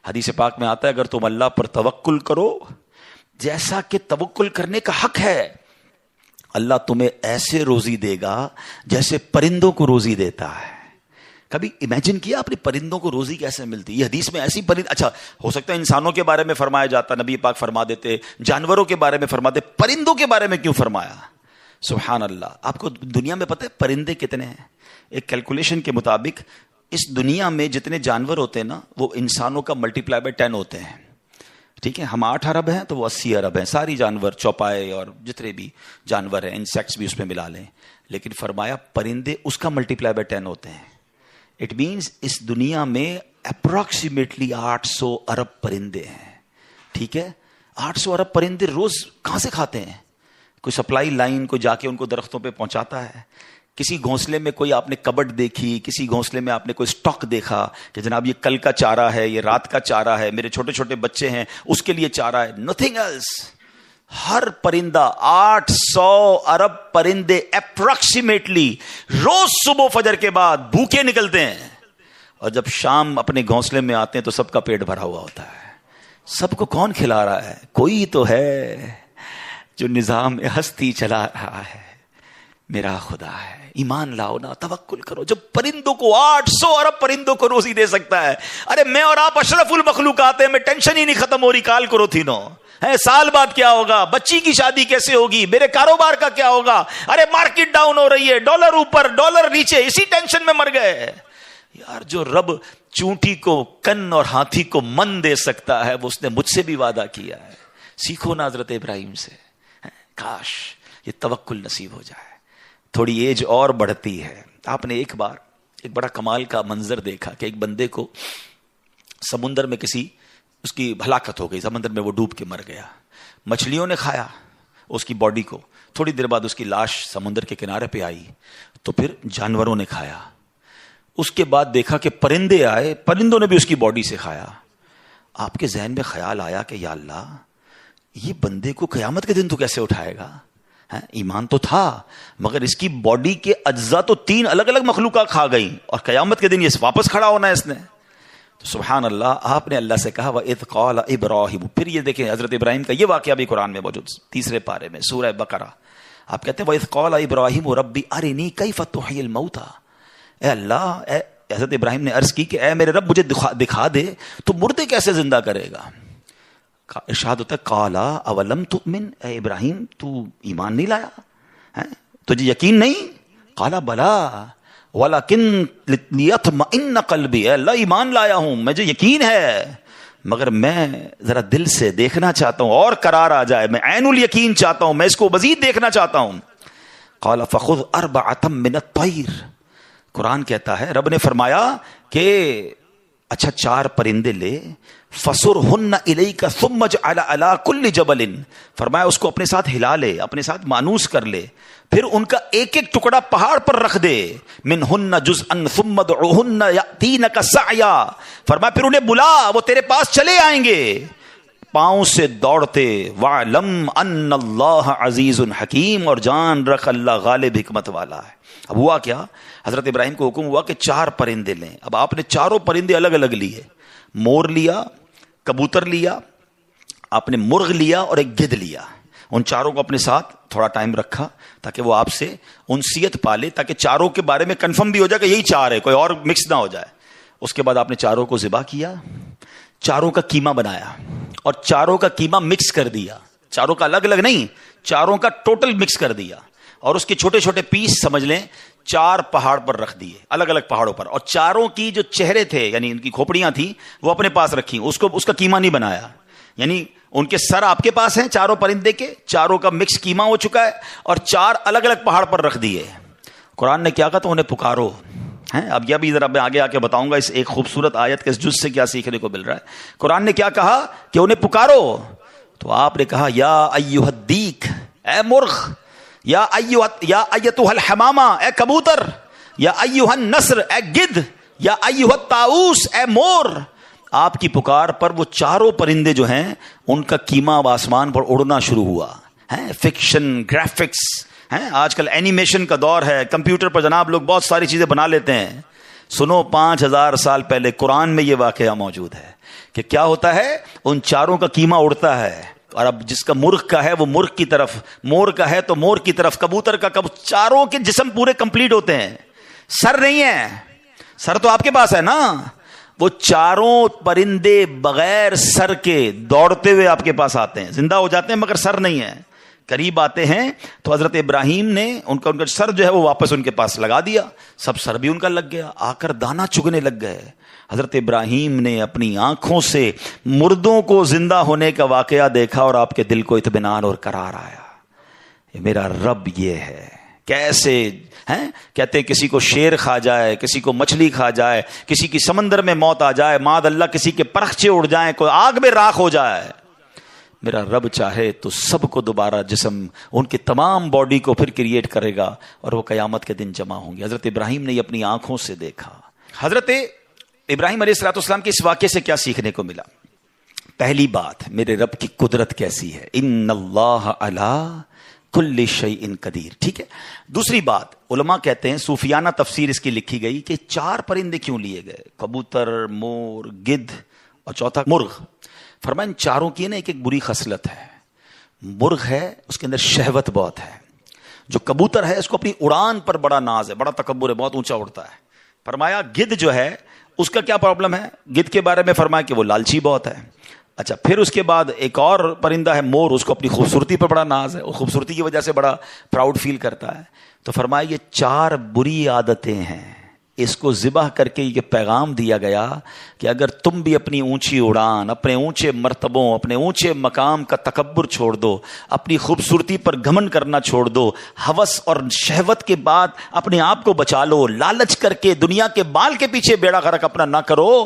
حدیث پاک میں آتا ہے اگر تم اللہ پر توکل کرو جیسا کہ توکل کرنے کا حق ہے، اللہ تمہیں ایسے روزی دے گا جیسے پرندوں کو روزی دیتا ہے۔ کبھی امیجن کیا آپ نے پرندوں کو روزی کیسے ملتی؟ یہ حدیث میں ایسی اچھا ہو سکتا ہے انسانوں کے بارے میں فرمایا جاتا، نبی پاک فرما دیتے، جانوروں کے بارے میں فرماتے، پرندوں کے بارے میں کیوں فرمایا؟ سبحان اللہ۔ آپ کو دنیا میں پتہ ہے پرندے کتنے ہیں؟ ایک کیلکولیشن کے مطابق اس دنیا میں جتنے جانور ہوتے ہیں نا وہ انسانوں کا ملٹیپلائی بائی 10 ہوتے ہیں، ٹھیک ہے؟ ہم 8 ارب ہیں تو وہ 80 ارب ہیں، ساری جانور، چوپائے اور جتنے بھی جانور ہیں، انسیکٹس بھی اس میں ملا لیں، لیکن فرمایا پرندے اس کا ملٹیپلائی بائی 10 ہوتے ہیں۔ اٹ مینس اس دنیا میں اپروکسیمیٹلی 800 ارب پرندے ہیں، ٹھیک ہے؟ 800 ارب پرندے روز کہاں سے کھاتے ہیں؟ کوئی سپلائی لائن کو جا کے ان کو درختوں پہ پہنچاتا ہے، کسی گھونسلے میں کوئی آپ نے کبڈ دیکھی، کسی گھونسلے میں آپ نے کوئی سٹاک دیکھا کہ جناب یہ کل کا چارہ ہے، یہ رات کا چارہ ہے، میرے چھوٹے چھوٹے بچے ہیں اس کے لیے چارہ ہے، نتھنگ ایلس۔ ہر پرندہ 800 ارب پرندے اپروکسیمیٹلی روز صبح فجر کے بعد بھوکے نکلتے ہیں، اور جب شام اپنے گھونسلے میں آتے ہیں تو سب کا پیٹ بھرا ہوا ہوتا ہے۔ سب کو کون کھلا رہا ہے؟ کوئی تو ہے جو نظام ہستی چلا رہا ہے، میرا خدا ہے۔ ایمان لاؤ نا، توکل کرو۔ جب پرندوں کو 800 ارب پرندوں کو روزی دے سکتا ہے، ارے میں اور آپ اشرف المخلوقات ہیں، میں ٹینشن ہی نہیں ختم ہو رہی، کال کرو تھی نو ہے، سال بعد کیا ہوگا، بچی کی شادی کیسے ہوگی، میرے کاروبار کا کیا ہوگا، ارے مارکیٹ ڈاؤن ہو رہی ہے، ڈالر اوپر ڈالر نیچے، اسی ٹینشن میں مر گئے۔ یار جو رب چونٹی کو کن اور ہاتھی کو من دے سکتا ہے وہ اس نے مجھ سے بھی وعدہ کیا ہے۔ سیکھو نا حضرت ابراہیم سے، کاش یہ توکل نصیب ہو جائے۔ تھوڑی ایج اور بڑھتی ہے، آپ نے ایک بار ایک بڑا کمال کا منظر دیکھا کہ ایک بندے کو سمندر میں اس کی ہلاکت ہو گئی، سمندر میں وہ ڈوب کے مر گیا، مچھلیوں نے کھایا اس کی باڈی کو، تھوڑی دیر بعد اس کی لاش سمندر کے کنارے پہ آئی، تو پھر جانوروں نے کھایا، اس کے بعد دیکھا کہ پرندے آئے، پرندوں نے بھی اس کی باڈی سے کھایا۔ آپ کے ذہن میں خیال آیا کہ یا اللہ یہ بندے کو قیامت کے دن تو کیسے اٹھائے گا؟ ایمان تو تھا مگر اس کی باڈی کے اجزاء تو 3 الگ الگ مخلوقات کھا گئیں، اور قیامت کے دن یہ واپس کھڑا ہونا ہے اس نے۔ تو سبحان اللہ، آپ نے اللہ سے کہا وَإِذْ قَالَ إِبْرَاهِيمُ۔ پھر یہ دیکھیں حضرت ابراہیم کا یہ واقعہ بھی قرآن میں موجود، 3 پارے میں سورہ بقرہ۔ آپ کہتے ہیں وَإِذْ قَالَ إِبْرَاهِيمُ رَبِّ أَرِنِي كَيْفَ تُحْيِي الْمَوْتَى۔ اے اللہ، حضرت ابراہیم نے عرض کی کہ اے میرے رب مجھے دکھا دے تو مردے کیسے زندہ کرے گا۔ ارشاد ہوتا ہے قَالَ أَوَلَمْ تُؤْمِنْ، اے ابراہیم تو ایمان نہیں لایا، تجھے یقین نہیں؟ قَالَ بَلَىٰ وَلَكِنْ لِيَطْمَئِنَّ قَلْبِي، اے اللہ ایمان لایا ہوں، مجھے یقین ہے مگر میں ذرا دل سے دیکھنا چاہتا ہوں اور قرار آ جائے، میں عین الیقین چاہتا ہوں، میں اس کو مزید دیکھنا چاہتا ہوں۔ قَالَ فَخُذْ أَرْبَعَةً مِّنَ الطَّيْرِ، قرآن کہتا ہے رب نے فرمایا کہ اچھا 4 پرندے لے، فَصُرْهُنَّ إِلَيْكَ ثُمَّ اجْعَلْ عَلَىٰ كُلِّ جَبَلٍ، فرمایا اس کو اپنے ساتھ ہلا لے، اپنے ساتھ مانوس کر لے، پھر ان کا ایک ایک ٹکڑا پہاڑ پر رکھ دے، مِنْهُنَّ جُزْءًا ثُمَّ ادْعُهُنَّ يَأْتِينَكَ سَعْيًا، فرمایا پھر انہیں بلا، وہ تیرے پاس چلے آئیں گے پاؤں سے دوڑتے، وَاعْلَمْ أَنَّ اللَّهَ عَزِيزٌ حَكِيمٌ، اور جان رکھ اللہ غالب حکمت والا ہے۔ اب ہوا کیا، حضرت ابراہیم کو حکم ہوا کہ 4 پرندے لیں۔ اب آپ نے 4 پرندے الگ الگ لیے، مور لیا، کبوتر لیا، آپ نے مرغ لیا اور ایک گدھ لیا۔ ان 4 کو اپنے ساتھ تھوڑا ٹائم رکھا تاکہ وہ آپ سے انسیت پالے، تاکہ 4 کے بارے میں کنفرم بھی ہو جائے کہ یہی 4 ہے، کوئی اور مکس نہ ہو جائے۔ اس کے بعد آپ نے 4 کو ذبح کیا، 4 کا قیمہ بنایا اور 4 کا قیمہ مکس کر دیا، 4 کا الگ الگ نہیں، 4 کا ٹوٹل مکس کر دیا، اور اس کے چھوٹے چھوٹے پیس سمجھ لیں 4 پہاڑ پر رکھ دیے، الگ الگ پہاڑوں پر، اور 4 کی جو چہرے تھے یعنی ان کی کھوپڑیاں تھیں وہ اپنے پاس رکھی، اس کا قیمہ نہیں بنایا، یعنی ان کے سر آپ کے پاس ہیں 4 پرندے کے، 4 کا مکس قیمہ ہو چکا ہے، اور 4 الگ الگ پہاڑ پر رکھ دیے۔ قرآن نے کیا کہا تو انہیں پکارو ہیں۔ اب یہ بھی ذرا میں آگے آ کے بتاؤں گا اس ایک خوبصورت آیت کے اس جز سے کیا سیکھنے کو مل رہا ہے۔ قرآن نے کیا کہا کہ انہیں پکارو، تو آپ نے کہا یا ایھا الدیک، اے مرغ، یا ایتھا الحمامہ، اے کبوتر، یا ایھا النسر، اے گدھ، یا ایھا الطاؤس، اے مور۔ آپ کی پکار پر وہ 4 پرندے جو ہیں ان کا قیمہ اب آسمان پر اڑنا شروع ہوا ہے۔ فکشن، گرافکس ہیں، آج کل اینیمیشن کا دور ہے، کمپیوٹر پر جناب لوگ بہت ساری چیزیں بنا لیتے ہیں، سنو 5000 سال پہلے قرآن میں یہ واقعہ موجود ہے کہ کیا ہوتا ہے، ان چاروں کا کیما اڑتا ہے، اور اب جس کا مرغ کا ہے وہ مرغ کی طرف، مور کا ہے تو مور کی طرف، کبوتر کا چاروں کے جسم پورے کمپلیٹ ہوتے ہیں، سر نہیں ہے، سر تو آپ کے پاس ہے نا، وہ چاروں پرندے بغیر سر کے دوڑتے ہوئے آپ کے پاس آتے ہیں، زندہ ہو جاتے ہیں مگر سر نہیں ہے، قریب آتے ہیں تو حضرت ابراہیم نے ان کا سر جو ہے وہ واپس ان کے پاس لگا دیا، سب سر بھی ان کا لگ گیا، آ کر دانا چگنے لگ گئے۔ حضرت ابراہیم نے اپنی آنکھوں سے مردوں کو زندہ ہونے کا واقعہ دیکھا اور آپ کے دل کو اطمینان اور قرار آیا، یہ میرا رب یہ ہے۔ کیسے ہیں کہتے ہیں کسی کو شیر کھا جائے، کسی کو مچھلی کھا جائے، کسی کی سمندر میں موت آ جائے، معاذ اللہ کسی کے پرخچے اڑ جائیں، کوئی آگ میں راکھ ہو جائے، میرا رب چاہے تو سب کو دوبارہ جسم، ان کی تمام باڈی کو پھر کریٹ کرے گا اور وہ قیامت کے دن جمع ہوں گے۔ حضرت ابراہیم نے یہ اپنی آنکھوں سے دیکھا۔ حضرت ابراہیم علیہ السلام کے اس واقعے سے کیا سیکھنے کو ملا؟ پہلی بات، میرے رب کی قدرت کیسی ہے، ان اللہ علی کل شیء قدیر، ٹھیک ہے۔ دوسری بات، علماء کہتے ہیں صوفیانہ تفسیر اس کی لکھی گئی کہ 4 پرندے کیوں لیے گئے، کبوتر، مور، گدھ اور چوتھا مرغ۔ فرمایا ان چاروں کی نا ایک بری خصلت ہے، مرغ ہے اس کے اندر شہوت بہت ہے، جو کبوتر ہے اس کو اپنی اڑان پر بڑا ناز ہے، بڑا تکبر ہے، بہت اونچا اڑتا ہے۔ فرمایا گدھ جو ہے اس کا کیا پرابلم ہے، گدھ کے بارے میں فرمایا کہ وہ لالچی بہت ہے۔ اچھا، پھر اس کے بعد ایک اور پرندہ ہے مور، اس کو اپنی خوبصورتی پر بڑا ناز ہے، وہ خوبصورتی کی وجہ سے بڑا پراؤڈ فیل کرتا ہے۔ تو فرمایا یہ 4 بری عادتیں ہیں، اس کو ذبح کر کے یہ پیغام دیا گیا کہ اگر تم بھی اپنی اونچی اڑان، اپنے اونچے مرتبوں، اپنے اونچے مقام کا تکبر چھوڑ دو، اپنی خوبصورتی پر گھمنڈ کرنا چھوڑ دو، ہوس اور شہوت کے بعد اپنے آپ کو بچا لو، لالچ کر کے دنیا کے بال کے پیچھے بیڑا غرق اپنا نہ کرو۔